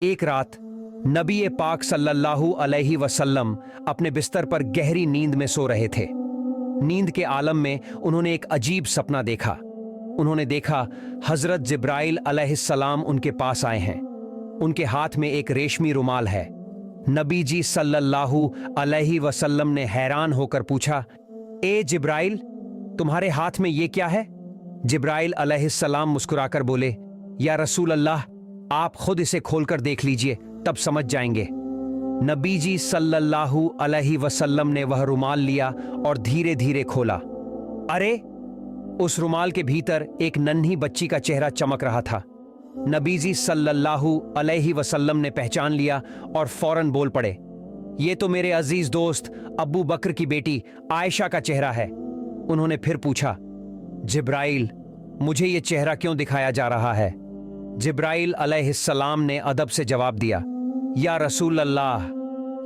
एक रात नबी पाक सल्लल्लाहु अलैहि वसल्लम अपने बिस्तर पर गहरी नींद में सो रहे थे। नींद के आलम में उन्होंने एक अजीब सपना देखा। उन्होंने देखा हजरत जिब्राइल अलैहिस्सलाम उनके पास आए हैं। उनके हाथ में एक रेशमी रुमाल है। नबी जी सल्लल्लाहु अलैहि वसल्लम ने हैरान होकर पूछा, ए जिब्राइल, तुम्हारे हाथ में ये क्या है? जिब्राइल अलैहिस्सलाम मुस्कुराकर बोले, या रसूल अल्लाह, आप खुद इसे खोलकर देख लीजिए, तब समझ जाएंगे। नबी जी सल्लल्लाहु अलैहि वसल्लम ने वह रुमाल लिया और धीरे धीरे खोला। अरे, उस रुमाल के भीतर एक नन्ही बच्ची का चेहरा चमक रहा था। नबी जी सल्लल्लाहु अलैहि वसल्लम ने पहचान लिया और फौरन बोल पड़े, ये तो मेरे अजीज दोस्त अबू बकर की बेटी आयशा का चेहरा है। उन्होंने फिर पूछा, जिब्राइल, मुझे ये चेहरा क्यों दिखाया जा रहा है? जिब्राइल अलैहिस्सलाम ने अदब से जवाब दिया, या रसूल अल्लाह,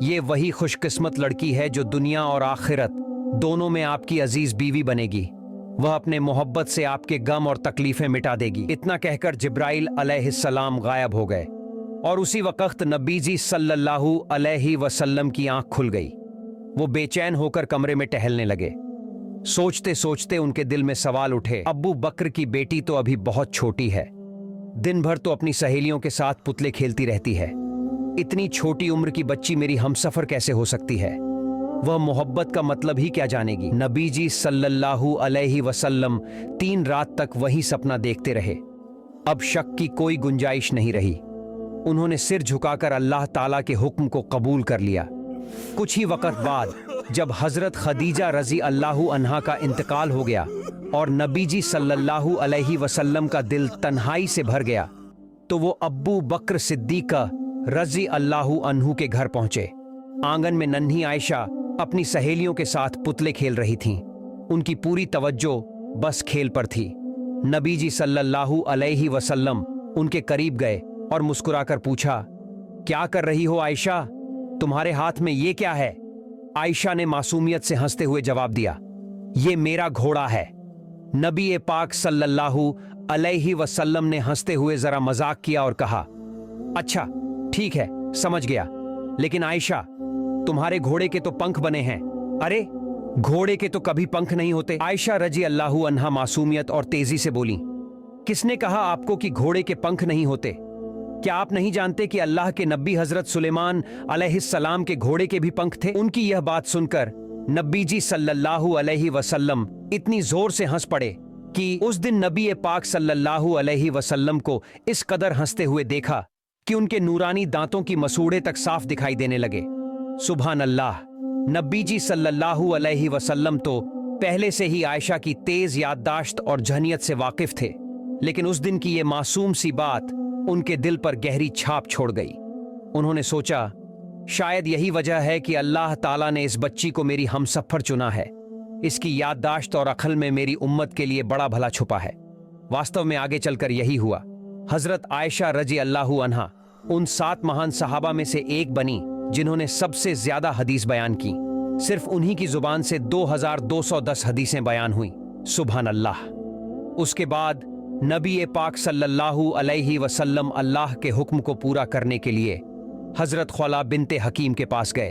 ये वही खुशकिस्मत लड़की है जो दुनिया और आखिरत दोनों में आपकी अजीज बीवी बनेगी। वह अपने मोहब्बत से आपके गम और तकलीफें मिटा देगी। इतना कहकर जिब्राइल अलैहिस्सलाम गायब हो गए और उसी वक्त नबी जी सल्लल्लाहु अलैहि वसल्लम की आंख खुल गई। वो बेचैन होकर कमरे में टहलने लगे। सोचते सोचते उनके दिल में सवाल उठे, अब्बू बकर की बेटी तो अभी बहुत छोटी है, दिन भर तो अपनी सहेलियों के साथ पुतले खेलती रहती है। इतनी छोटी उम्र की बच्ची मेरी हमसफर कैसे हो सकती है? वह मोहब्बत का मतलब ही क्या जानेगी? नबी जी सल्लल्लाहु अलैहि वसल्लम 3 रात तक वही सपना देखते रहे। अब शक की कोई गुंजाइश नहीं रही। उन्होंने सिर झुकाकर अल्लाह ताला के हुक्म को कबूल कर लिया। कुछ ही वक्त बाद जब हजरत खदीजा रजी अल्लाहु अन्हा का इंतकाल हो गया और नबी जी सल्लल्लाहु अलैहि वसल्लम का दिल तन्हाई से भर गया, तो वो अब्बू बकर सिद्दीका रजी अल्लाहु अन्हु के घर पहुंचे। आंगन में नन्ही आयशा अपनी सहेलियों के साथ पुतले खेल रही थीं। उनकी पूरी तवज्जो बस खेल पर थी। नबी जी सल्लल्लाहु अलैहि वसल्लम उनके करीब गए और मुस्कुराकर पूछा, क्या कर रही हो आयशा? तुम्हारे हाथ में ये क्या है? आयशा ने मासूमियत से हंसते हुए जवाब दिया, ये मेरा घोड़ा है। नबी पाक सल्लल्लाहु अलैहि वसल्लम ने हंसते हुए जरा मजाक किया और कहा, अच्छा ठीक है, समझ गया, लेकिन आयशा, तुम्हारे घोड़े के तो पंख बने हैं। अरे, घोड़े के तो कभी पंख नहीं होते। आयशा रजी अल्लाहु अन्हा मासूमियत और तेजी से बोली, किसने कहा आपको कि घोड़े के पंख नहीं होते? क्या आप नहीं जानते कि अल्लाह के नबी हजरत सुलेमान अलैहिस्सलाम के घोड़े के भी पंख थे? उनकी यह बात सुनकर नबी जी सल्लल्लाहु अलैहि वसल्लम इतनी जोर से हंस पड़े कि उस दिन नबी पाक सल्लल्लाहु अलैहि वसल्लम को इस कदर हंसते हुए देखा कि उनके नूरानी दांतों की मसूड़े तक साफ दिखाई देने लगे। सुभान अल्लाह, नबी जी सल्लल्लाहु अलैहि वसल्लम तो पहले से ही आयशा की तेज याददाश्त और जहनियत से वाकिफ थे, लेकिन उस दिन की ये मासूम सी बात उनके दिल पर गहरी छाप छोड़ गई। उन्होंने सोचा, शायद यही वजह है कि अल्लाह ताला ने इस बच्ची को मेरी हमसफर चुना है। इसकी याददाश्त और अक्ल में मेरी उम्मत के लिए बड़ा भला छुपा है। वास्तव में आगे चलकर यही हुआ। हजरत आयशा रजी अल्लाहु अन्हा उन 7 महान सहाबा में से एक बनी जिन्होंने सबसे ज्यादा हदीस बयान की। सिर्फ उन्हीं की जुबान से 2210 हदीसें बयान हुई। सुभान अल्लाह। उसके बाद नबी पाक सल्लल्लाहु अलैहि वसल्लम अल्लाह के हुक्म को पूरा करने के लिए हजरत ख्वाला बिनते हकीम के पास गए।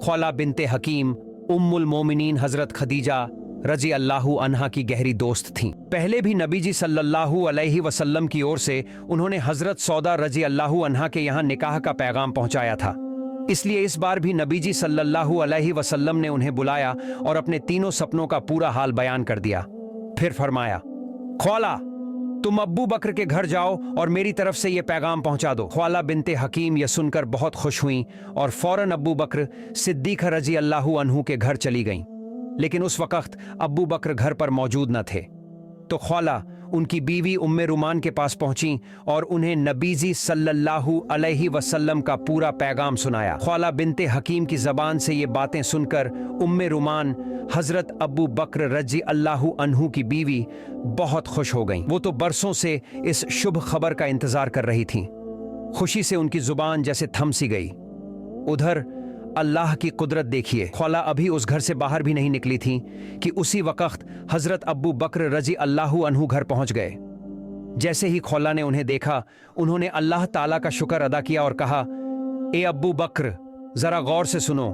ख्वाला बिनते हकीम उम्मुल मोमिनीन हजरत खदीजा रजी अल्लाहु अन्हा की गहरी दोस्त थीं। पहले भी नबी जी सल्लल्लाहु अलैहि वसल्लम की ओर से उन्होंने हजरत सौदा रजी अल्लाहु अन्हा के यहाँ निकाह का पैगाम पहुंचाया था। इसलिए इस बार भी नबी जी सल्लल्लाहु अलैहि वसल्लम ने उन्हें बुलाया और अपने तीनों सपनों का पूरा हाल बयान कर दिया। फिर फरमाया, ख्वाला, तुम अब्बू बकर के घर जाओ और मेरी तरफ से ये पैगाम पहुंचा दो। ख्वाला बिनते हकीम यह सुनकर बहुत खुश हुई और फौरन अब्बू बकर सिद्दीक़ा रजी अल्लाहु अन्हु के घर चली गईं। लेकिन उस वक्त अब्बू बकर घर पर मौजूद न थे, तो ख्वाला उनकी बीवी उम्मे रुमान के पास पहुंची और उन्हें नबी जी सल्लल्लाहु अलैहि वसल्लम का पूरा पैगाम सुनाया। ख्वाला बिनते हकीम की जबान से ये बातें सुनकर उम्मे रुमान हजरत अब्बू बकर रजी अल्लाहु अन्हु की बीवी बहुत खुश हो गईं। वो तो बरसों से इस शुभ खबर का इंतजार कर रही थीं। खुशी से उनकी जुबान जैसे थम सी गई। उधर अल्लाह की कुदरत देखिए, ख्वाला अभी उस घर से बाहर भी नहीं निकली थीं कि उसी वक्त हजरत अब्बू बकर रजी अल्लाहु अन्हु घर पहुंच गए। जैसे ही खौला ने उन्हें देखा, उन्होंने अल्लाह ताला का शुक्र अदा किया और कहा, ए अब्बू बकर, जरा गौर से सुनो,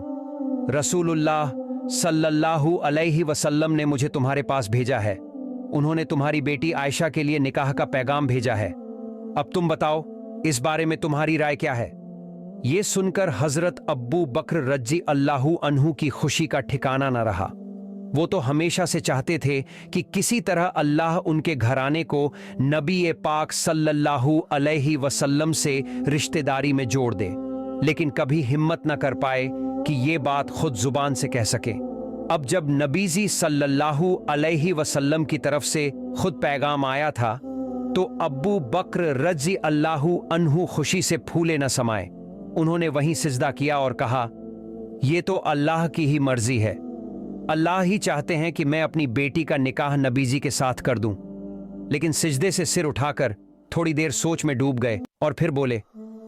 रसूलुल्लाह सल्लल्लाहु अलैहि वसल्लम ने मुझे तुम्हारे पास भेजा है। उन्होंने तुम्हारी बेटी आयशा के लिए निकाह का पैगाम भेजा है। अब तुम बताओ, इस बारे में तुम्हारी राय क्या है? ये सुनकर हजरत अब्बू बकर रजी अल्लाहु अन्हु की खुशी का ठिकाना न रहा। वो तो हमेशा से चाहते थे कि किसी तरह अल्लाह उनके घराने को नबी पाक सल्लल्लाहु अलैहि वसल्लम से रिश्तेदारी में जोड़ दे, लेकिन कभी हिम्मत न कर पाए कि ये बात खुद जुबान से कह सके। अब जब नबीजी सल्लल्लाहु अलैहि वसल्लम की तरफ से खुद पैगाम आया था, तो अब्बू बकर रजी अल्लाहु अन्हु खुशी से फूले न समाए। उन्होंने वहीं सिजदा किया और कहा, ये तो अल्लाह की ही मर्जी है। अल्लाह ही चाहते हैं कि मैं अपनी बेटी का निकाह नबीजी के साथ कर दूं। लेकिन सिजदे से सिर उठाकर थोड़ी देर सोच में डूब गए और फिर बोले,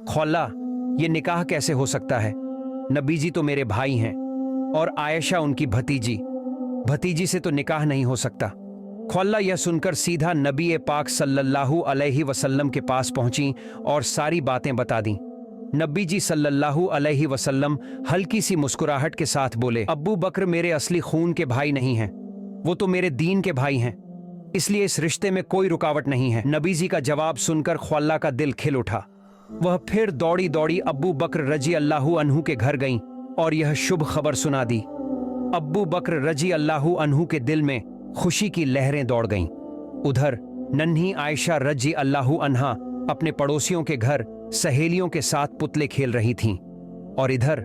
खौला, ये निकाह कैसे हो सकता है? नबीजी तो मेरे भाई हैं और आयशा उनकी भतीजी से तो निकाह नहीं हो सकता। खौला यह सुनकर सीधा नबी पाक सल्लल्लाहु अलैहि वसल्लम के पास पहुंची और सारी बातें बता दी। नबी जी सल्लल्लाहु अलैहि वसल्लम हल्की सी मुस्कुराहट के साथ बोले, अब्बू बकर मेरे असली खून के भाई नहीं हैं, वो तो मेरे दीन के भाई हैं, इसलिए इस रिश्ते में कोई रुकावट नहीं है। नबी जी का जवाब सुनकर ख्वाल्ला का दिल खिल उठा। वह फिर दौड़ी दौड़ी अब्बू बकर रजी अल्लाहु अन्हु के घर गईं और यह शुभ खबर सुना दी। अब्बू बकर रजी अल्लाहु अन्हु के दिल में खुशी की लहरें दौड़ गईं। उधर नन्ही आयशा रजी अल्लाहु अन्हा अपने पड़ोसियों के घर सहेलियों के साथ पुतले खेल रही थीं, और इधर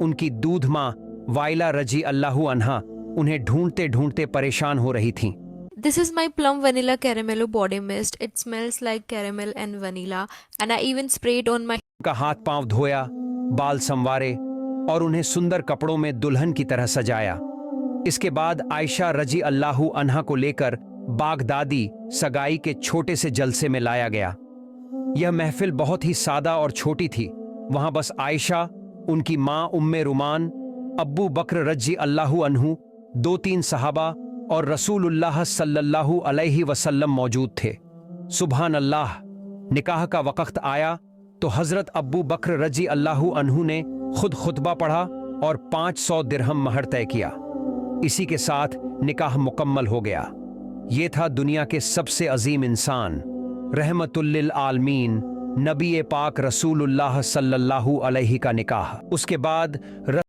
उनकी दूध माँ वाइला रजी अल्लाहु अन्हा उन्हें ढूंढते ढूंढते परेशान हो रही थीं। This is my plum vanilla caramello body mist. It smells like caramel and vanilla, and I even spray it on my का हाथ पांव धोया, बाल संवारे और उन्हें सुंदर कपड़ों में दुल्हन की तरह सजाया। इसके बाद आयशा रजी अल्लाहु अन्हा को लेकर बागदादी सगाई के छोटे से जलसे में लाया गया। यह महफिल बहुत ही सादा और छोटी थी। वहां बस आयशा, उनकी मां उम्मे रुमान, अब्बू बकर रजी अल्लाहु अन्हु, 2-3 सहाबा और रसूलुल्लाह सल्लल्लाहु अलैहि वसल्लम मौजूद थे। सुभान अल्लाह। निकाह का वक्त आया तो हजरत अब्बू बकर रजी अल्लाहु अन्हु ने खुद खुतबा पढ़ा और 500 दिरहम महर तय किया। इसी के साथ निकाह मुकम्मल हो गया। ये था दुनिया के सबसे अजीम इंसान, रहमतुल लिल आलमीन, नबी पाक रसूलुल्लाह सल्लल्लाहु अलैहि का निकाह। उसके बाद